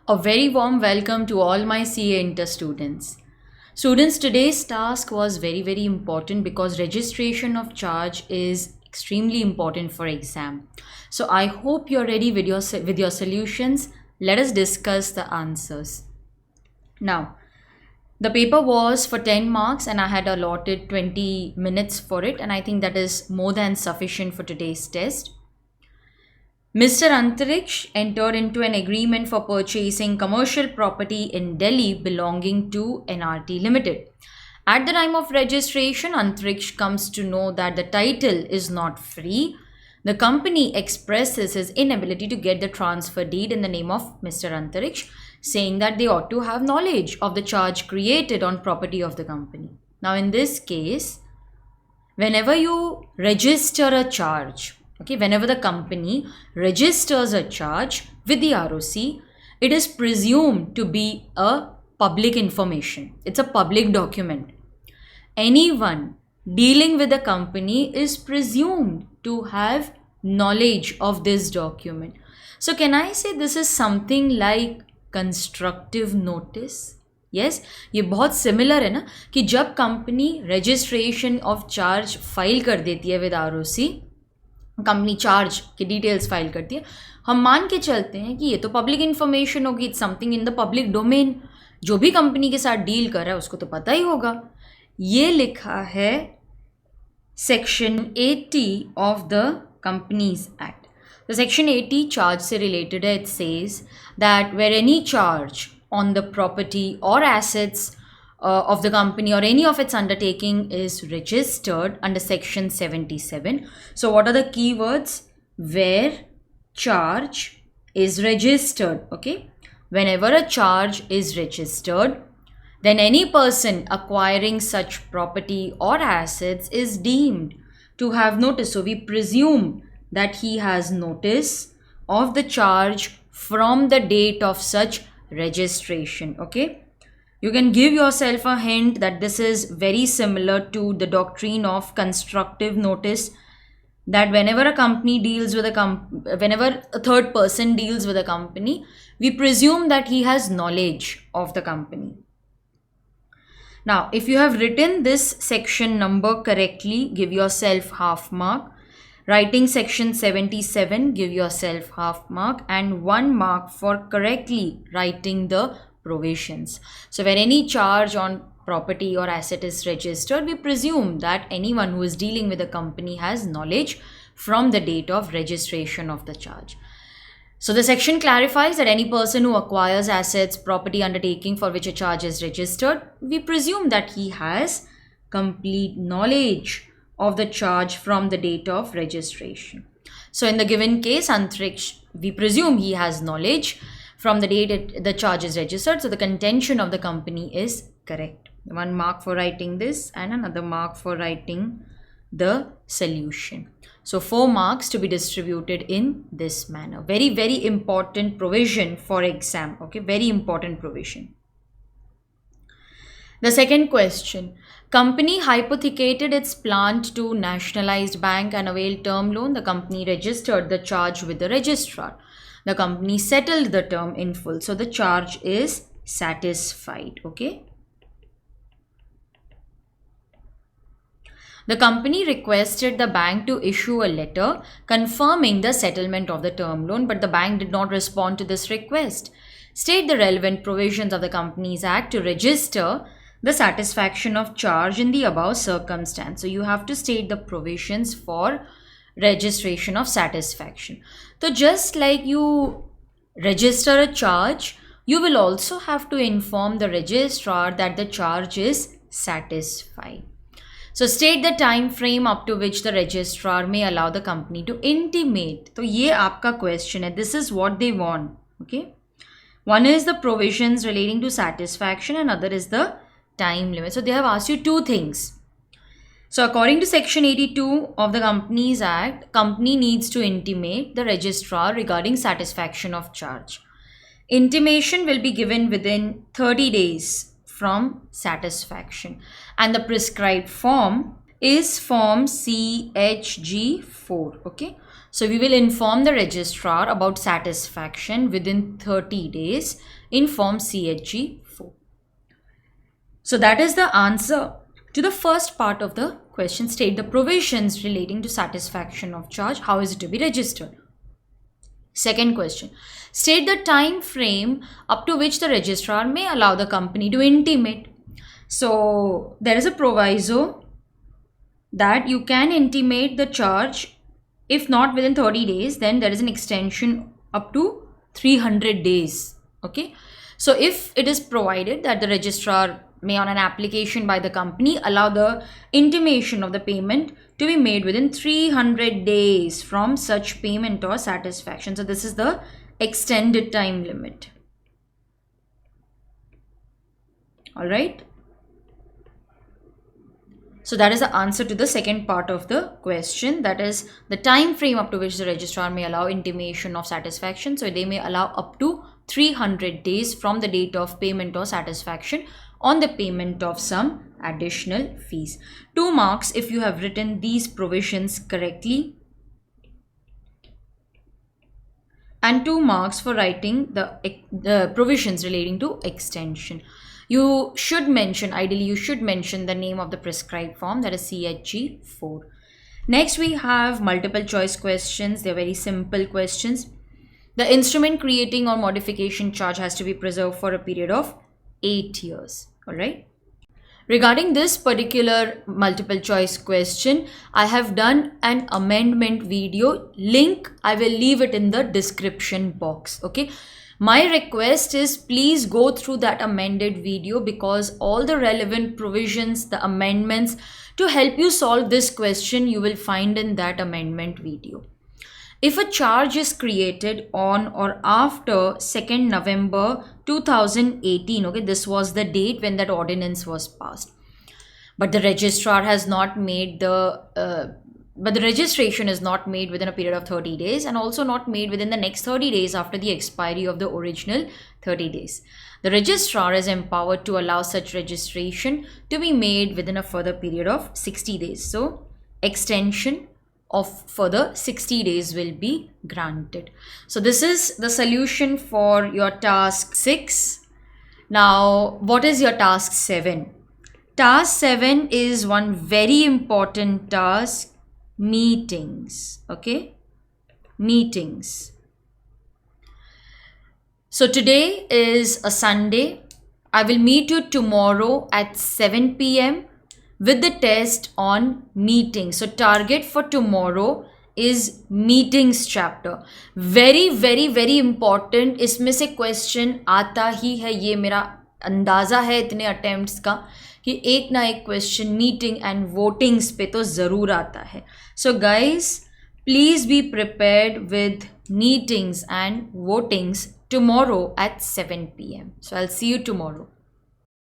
A very warm welcome to all my CA Inter students. Students, today's task was very important because registration of charge is extremely important for exam. So I hope you're ready with your solutions. Let us discuss the answers. Now, the paper was for 10 marks and I had allotted 20 minutes for it, and I think that is more than sufficient for today's test. Mr. Antariksh entered into an agreement for purchasing commercial property in Delhi belonging to NRT Limited. At the time of registration, Antariksh comes to know that the title is not free. The company expresses his inability to get the transfer deed in the name of Mr. Antariksh, saying that they ought to have knowledge of the charge created on property of the company. Now, in this case, whenever you register a charge, whenever the company registers a charge with the ROC, it is presumed to be a public information. It's a public document. Anyone dealing with the company is presumed to have knowledge of this document. So can I say this is something like constructive notice? Yes ये बहुत similar है ना कि जब company registration of charge file कर देती है with ROC, company charge की डिटेल्स फाइल करती है, हम मान के चलते हैं कि ये तो पब्लिक इन्फॉर्मेशन होगी, it's something in the public domain. जो भी कंपनी के साथ डील कर रहा है उसको तो पता ही होगा. ये लिखा है section 80 of the Companies Act. तो सेक्शन 80 चार्ज से रिलेटेड है. It says that where any charge on the property or assets of the company or any of its undertaking is registered under section 77. So what are the keywords? Where charge is registered. Okay, whenever a charge is registered, then any person acquiring such property or assets is deemed to have notice. So we presume that he has notice of the charge from the date of such registration. Okay, you can give yourself a hint that this is very similar to the doctrine of constructive notice, that whenever a company deals with whenever a third person deals with a company, we presume that he has knowledge of the company. Now, if you have written this section number correctly, give yourself half mark. Writing section 77, give yourself half mark, and 1 mark for correctly writing the provisions. So where any charge on property or asset is registered, we presume that anyone who is dealing with a company has knowledge from the date of registration of the charge. So the section clarifies that any person who acquires assets, property, undertaking for which a charge is registered, we presume that he has complete knowledge of the charge from the date of registration. So in the given case, Antariksh, we presume he has knowledge from the date the charge is registered. So the contention of the company is correct. 1 mark for writing this and another mark for writing the solution. So 4 marks to be distributed in this manner. Very important provision for exam. Okay, very important provision. The second question. Company hypothecated its plant to nationalized bank and availed term loan. The company registered the charge with the registrar. The company settled the term in full. So the charge is satisfied. Okay. The company requested the bank to issue a letter confirming the settlement of the term loan, but the bank did not respond to this request. State the relevant provisions of the Companies Act to register the satisfaction of charge in the above circumstance. So you have to state the provisions for registration of satisfaction. So just like you register a charge, you will also have to inform the registrar that the charge is satisfied. So state the time frame up to which the registrar may allow the company to intimate. तो ये आपका question है. This is what they want. Okay. One is the provisions relating to satisfaction and other is the time limit. So they have asked you 2 things. So according to section 82 of the Companies Act, company needs to intimate the registrar regarding satisfaction of charge. Intimation will be given within 30 days from satisfaction, and the prescribed form is form CHG4. Okay, So we will inform the registrar about satisfaction within 30 days in Form CHG 4. So that is the answer to the first part of the question. State the provisions relating to satisfaction of charge. How is it to be registered? Second question. State the time frame up to which the registrar may allow the company to intimate. So there is a proviso that you can intimate the charge. If not within 30 days, then there is an extension up to 300 days. Okay. So if it is provided that the registrar may, on an application by the company, allow the intimation of the payment to be made within 300 days from such payment or satisfaction. So this is the extended time limit. All right. So that is the answer to the second part of the question, that is the time frame up to which the registrar may allow intimation of satisfaction. So they may allow up to 300 days from the date of payment or satisfaction on the payment of some additional fees. 2 marks if you have written these provisions correctly, and 2 marks for writing the provisions relating to extension. You should mention, ideally you should mention the name of the prescribed form, that is CHG 4. Next we have multiple choice questions. They're very simple questions. The instrument creating or modification charge has to be preserved for a period of 8 years. All right. Regarding this particular multiple choice question, I have done an amendment video. Link I will leave it in the description box. Okay. My request is please go through that amended video, because all the relevant provisions, the amendments to help you solve this question, you will find in that amendment video. If a charge is created on or after 2nd November 2018, okay, this was the date when that ordinance was passed, but the registrar has not made but the registration is not made within a period of 30 days and also not made within the next 30 days after the expiry of the original 30 days. The registrar is empowered to allow such registration to be made within a further period of 60 days. So extension of further 60 days will be granted. So this is the solution for your task 6. Now, what is your task 7? Task 7 is one very important task. Meetings. Okay, meetings. So today is a Sunday. I will meet you tomorrow at 7 p.m. with the test on meetings. So target for tomorrow is meetings chapter. Very very very important. इसमें से question आता ही है, ये मेरा अंदाज़ा है इतने attempts का, कि एक ना एक क्वेश्चन मीटिंग एंड वोटिंग्स पे तो ज़रूर आता है. So guys please be prepared with meetings and votings tomorrow at 7 p.m. So I'll see you tomorrow.